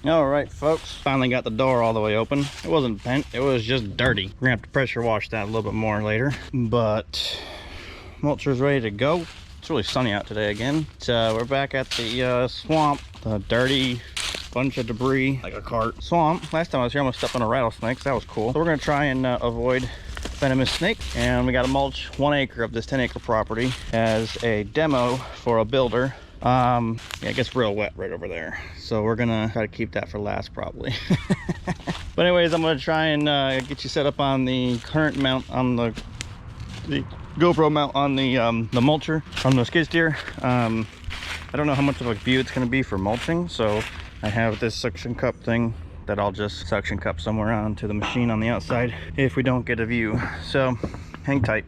All right, folks, finally got the door all the way open. It wasn't bent, it was just dirty. We're gonna have to pressure wash that a little bit more later, but mulcher's ready to go. It's really sunny out today again. So we're back at the swamp, the dirty bunch of debris, like a cart swamp. Last time I was here, I almost stepped on a rattlesnake, so that was cool. So we're gonna try and avoid venomous snake, and we got to mulch 1 acre of this 10-acre property as a demo for a builder. Yeah, it gets real wet right over there, so we're gonna try to keep that for last probably. But anyways, I'm gonna try and get you set up on the current mount on the GoPro mount on the mulcher from the skid steer. I don't know how much of a view it's gonna be for mulching, so I have this suction cup thing that I'll just suction cup somewhere onto the machine on the outside if we don't get a view. So hang tight.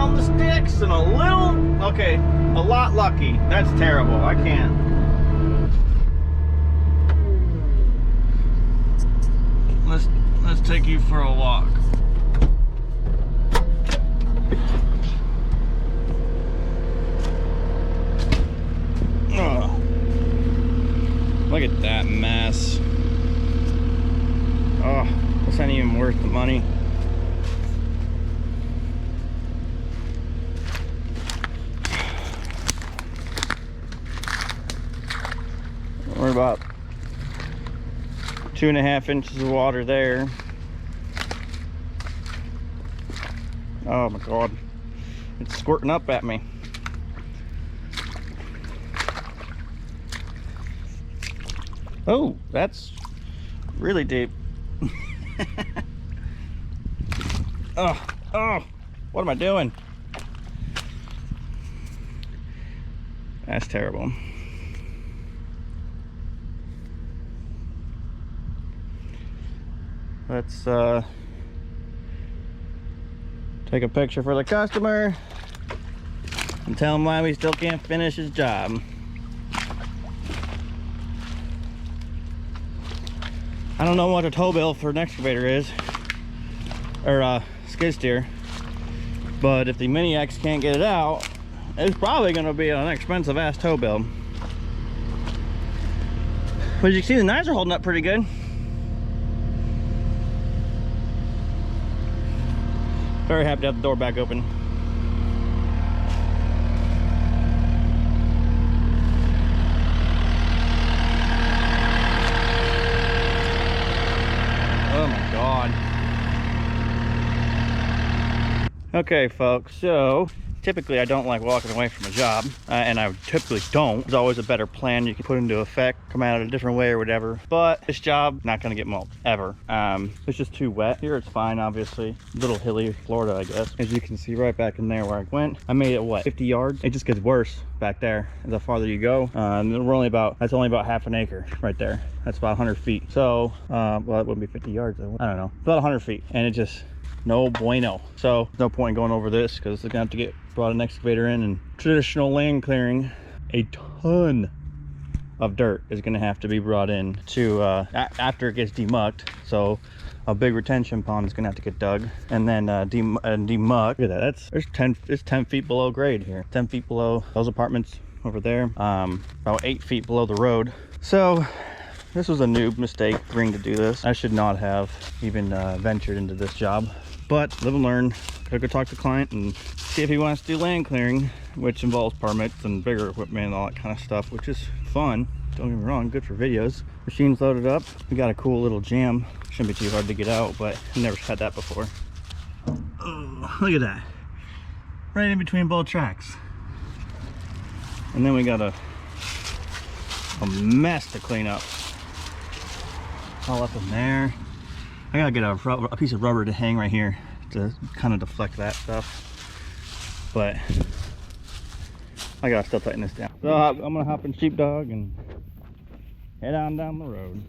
around the sticks and a little, okay, a lot lucky. That's terrible. I can't. Let's take you for a walk. Oh, look at that mess. Oh, this ain't even worth the money. We're about 2.5 inches of water there. Oh my God, it's squirting up at me. Oh, that's really deep. Oh, what am I doing? That's terrible. Let's take a picture for the customer and tell him why we still can't finish his job. I don't know what a tow bill for an excavator is, or skid steer, but if the Mini X can't get it out, it's probably going to be an expensive ass tow bill. But as you can see, the knives are holding up pretty good. Very happy to have the door back open. Oh my God. Okay folks, so typically I don't like walking away from a job, and I typically don't. There's always a better plan you can put into effect, come at it a different way or whatever. But this job, not gonna get mulched, ever. It's just too wet. Here it's fine, obviously. A little hilly, Florida, I guess. As you can see right back in there where I went, I made it, what, 50 yards? It just gets worse back there the farther you go. We're only about, that's only about half an acre right there. That's about 100 feet. So, well, that wouldn't be 50 yards, though. I don't know, about 100 feet. And it just, no bueno. So no point in going over this because they're gonna have to get brought an excavator in, and traditional land clearing, a ton of dirt is gonna have to be brought in to after it gets demucked. So a big retention pond is gonna have to get dug and then demucked. Look at that, it's 10 feet below grade here, 10 feet below those apartments over there, about 8 feet below the road. So this was a noob mistake agreeing to do this. I should not have even ventured into this job, but live and learn. Gotta go talk to the client and see if he wants to do land clearing, which involves permits and bigger equipment and all that kind of stuff, which is fun. Don't get me wrong, good for videos. Machine's loaded up. We got a cool little jam. Shouldn't be too hard to get out, but I've never had that before. Oh, look at that. Right in between both tracks. And then we got a mess to clean up. All up in there. I gotta get a piece of rubber to hang right here to kind of deflect that stuff, but I gotta still tighten this down. So I'm gonna hop in Sheepdog and head on down the road.